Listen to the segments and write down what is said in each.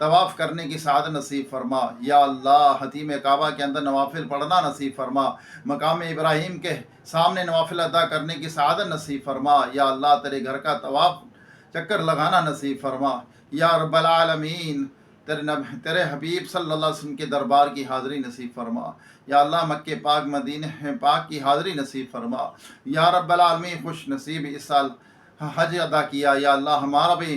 طواف کرنے کی سعادت نصیب فرما یا اللہ، حتیم کعبہ کے اندر نوافل پڑھنا نصیب فرما، مقام ابراہیم کے سامنے نوافل ادا کرنے کی سعادت نصیب فرما یا اللہ، تیرے گھر کا طواف چکر لگانا نصیب فرما یا رب العالمین، تیرے حبیب صلی اللہ علیہ وسلم کے دربار کی حاضری نصیب فرما یا اللہ، مکہ پاک مدینہ پاک کی حاضری نصیب فرما یا رب العالمین، خوش نصیب اس سال حج ادا کیا یا اللہ، ہمارا بھی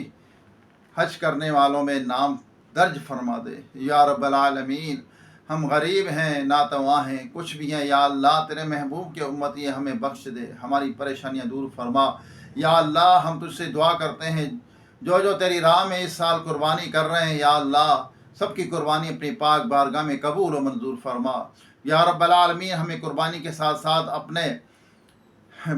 حج کرنے والوں میں نام درج فرما دے یا رب العالمین، ہم غریب ہیں، ناتواں ہیں، کچھ بھی ہیں یا اللہ، تیرے محبوب کے امتی ہیں، ہمیں بخش دے، ہماری پریشانیاں دور فرما یا اللہ، ہم تجھ سے دعا کرتے ہیں جو تیری راہ میں اس سال قربانی کر رہے ہیں یا اللہ، سب کی قربانی اپنی پاک بارگاہ میں قبول و منظور فرما یا رب العالمین، ہمیں قربانی کے ساتھ ساتھ اپنے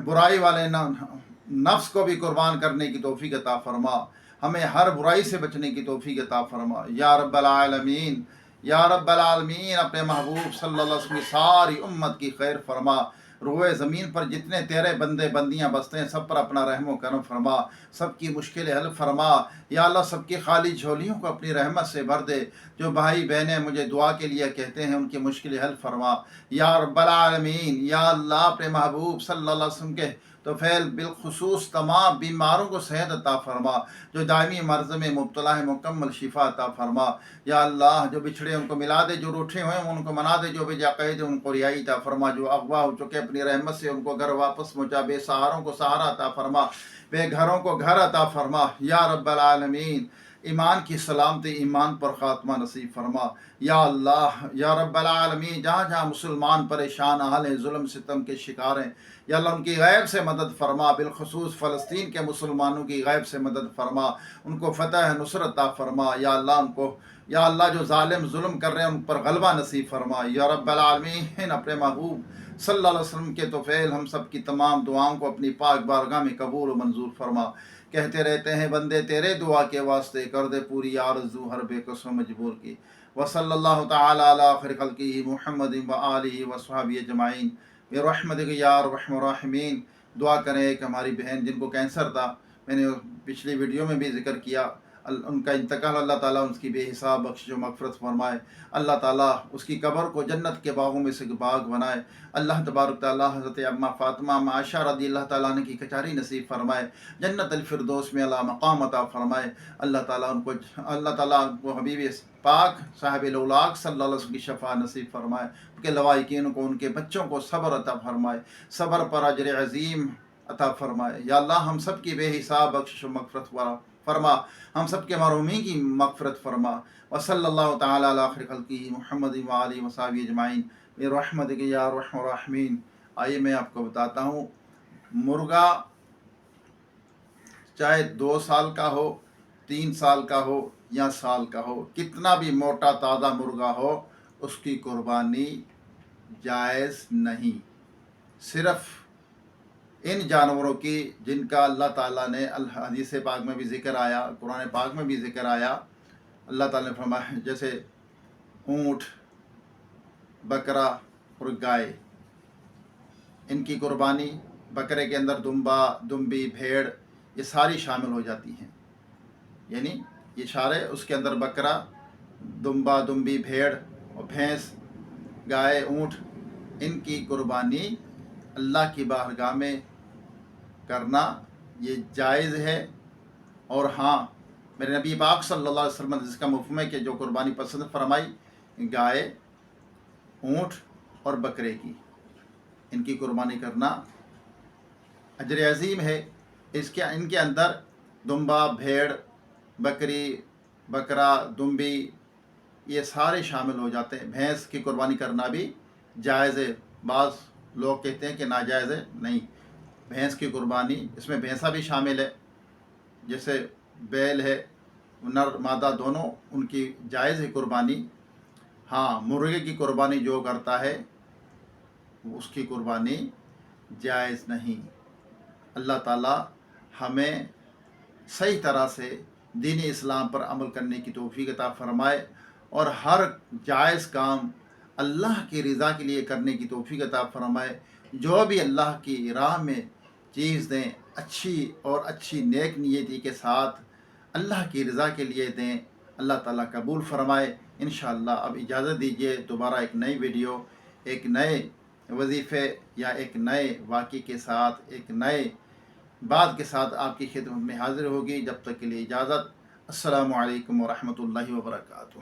برائی والے نفس کو بھی قربان کرنے کی توفیق عطا فرما، ہمیں ہر برائی سے بچنے کی توفیق عطا فرما یا رب العالمین یا رب العالمین، اپنے محبوب صلی اللہ علیہ وسلم کی ساری امت کی خیر فرما، روئے زمین پر جتنے تیرے بندے بندیاں بستے ہیں سب پر اپنا رحم و کرم فرما، سب کی مشکلیں حل فرما یا اللہ، سب کی خالی جھولیوں کو اپنی رحمت سے بھر دے، جو بھائی بہنیں مجھے دعا کے لیے کہتے ہیں ان کی مشکلیں حل فرما یا رب العالمین یا اللہ، اپنے محبوب صلی اللہ علیہ وسلم کے تو فعل بالخصوص تمام بیماروں کو صحت عطا فرما، جو دائمی مرض میں مبتلا ہے مکمل شفا عطا فرما یا اللہ، جو بچھڑے ان کو ملا دے، جو روٹھے ہوئے ہیں ان کو منا دے، جو بے قید ان کو رہائی عطا فرما، جو اغوا ہو چکے اپنی رحمت سے ان کو گھر واپس پہنچا، بے سہاروں کو سہارا عطا فرما، بے گھروں کو گھر عطا فرما یا رب العالمین، ایمان کی سلامتی، ایمان پر خاتمہ نصیب فرما یا اللہ یا رب العالمین، جہاں جہاں مسلمان پریشان حال ہیں، ظلم ستم کے شکار ہیں یا اللہ، ان کی غیب سے مدد فرما، بالخصوص فلسطین کے مسلمانوں کی غیب سے مدد فرما، ان کو فتح نصرت عطا فرما یا اللہ، ان کو یا اللہ جو ظالم ظلم کر رہے ہیں ان پر غلبہ نصیب فرما یا رب العالمین، اپنے محبوب صلی اللہ علیہ وسلم کے توفیل ہم سب کی تمام دعاؤں کو اپنی پاک بارگاہ میں قبول و منظور فرما، کہتے رہتے ہیں بندے تیرے دعا کے واسطے، کر دے پوری آرزو ہر بے قصو مجبور کی، وصلی اللہ تعالی علی خیر خلقہ محمد و آلہ و صحبہ اجمعین برحمتک یا ارحم الراحمین۔ دعا کریں کہ ہماری بہن جن کو کینسر تھا، میں نے پچھلی ویڈیو میں بھی ذکر کیا، ان کا انتقال، اللہ تعالیٰ اس کی بے حساب بخش و مغفرت فرمائے، اللہ تعالیٰ اس کی قبر کو جنت کے باغوں میں سے باغ بنائے، اللہ تبارک تعالیٰ حضرت اماں فاطمہ عائشہ رضی اللہ تعالیٰ عنہ کی کچاری نصیب فرمائے، جنت الفردوس میں اللہ مقام عطا فرمائے، اللہ تعالیٰ ان کو حبیب پاک صاحب الاولاق صلی اللہ علیہ وسلم کی شفاعت نصیب فرمائے، ان کے لوائقین کو، ان کے بچوں کو صبر عطا فرمائے، صبر پر اجر عظیم عطا فرمائے یا اللہ، ہم سب کی بے حساب بخشش و مغفرت فرما، ہم سب کے مرحومین کی مغفرت فرما، وصلی اللہ تعالی علی خیر خلقہ محمد و آلہ و صحبہ اجمعین برحمتک یا ارحم الراحمین۔ آئیے میں آپ کو بتاتا ہوں، مرغا چاہے 2 سال کا ہو، 3 سال کا ہو یا سال کا ہو، کتنا بھی موٹا تازہ مرغا ہو، اس کی قربانی جائز نہیں، صرف ان جانوروں کی جن کا اللہ تعالیٰ نے حدیث پاک میں بھی ذکر آیا، قرآن پاک میں بھی ذکر آیا، اللہ تعالیٰ نے فرمایا جیسے اونٹ، بکرا اور گائے، ان کی قربانی، بکرے کے اندر دمبا، دمبی، بھیڑ، یہ ساری شامل ہو جاتی ہیں، یعنی یہ سارے اس کے اندر بکرا، دمبا، دمبی، بھیڑ اور بھینس، گائے، اونٹ، ان کی قربانی اللہ کی بارگاہ میں کرنا یہ جائز ہے۔ اور ہاں، میرے نبی پاک صلی اللہ علیہ وسلم جس کا مفہوم ہے کہ جو قربانی پسند فرمائی، گائے، اونٹ اور بکرے کی، ان کی قربانی کرنا اجر عظیم ہے۔ ان کے اندر دمبا، بھیڑ، بکری، بکرا، دمبی، یہ سارے شامل ہو جاتے ہیں۔ بھینس کی قربانی کرنا بھی جائز ہے، بعض لوگ کہتے ہیں کہ ناجائز ہے، نہیں، بھینس کی قربانی، اس میں بھینسا بھی شامل ہے، جیسے بیل ہے، نر مادہ دونوں، ان کی جائز ہے قربانی۔ ہاں، مرغے کی قربانی جو کرتا ہے اس کی قربانی جائز نہیں۔ اللہ تعالیٰ ہمیں صحیح طرح سے دین اسلام پر عمل کرنے کی توفیق عطا فرمائے، اور ہر جائز کام اللہ کی رضا کے لیے کرنے کی توفیق عطا فرمائے۔ جو بھی اللہ کی راہ میں چیز دیں، اچھی اور اچھی نیک نیتی کے ساتھ اللہ کی رضا کے لیے دیں، اللہ تعالیٰ قبول فرمائے۔ انشاءاللہ اب اجازت دیجیے، دوبارہ ایک نئی ویڈیو، ایک نئے وظیفے یا ایک نئے واقعے کے ساتھ، ایک نئے بات کے ساتھ آپ کی خدمت میں حاضر ہوگی۔ جب تک کے لیے اجازت۔ السلام علیکم ورحمۃ اللہ وبرکاتہ۔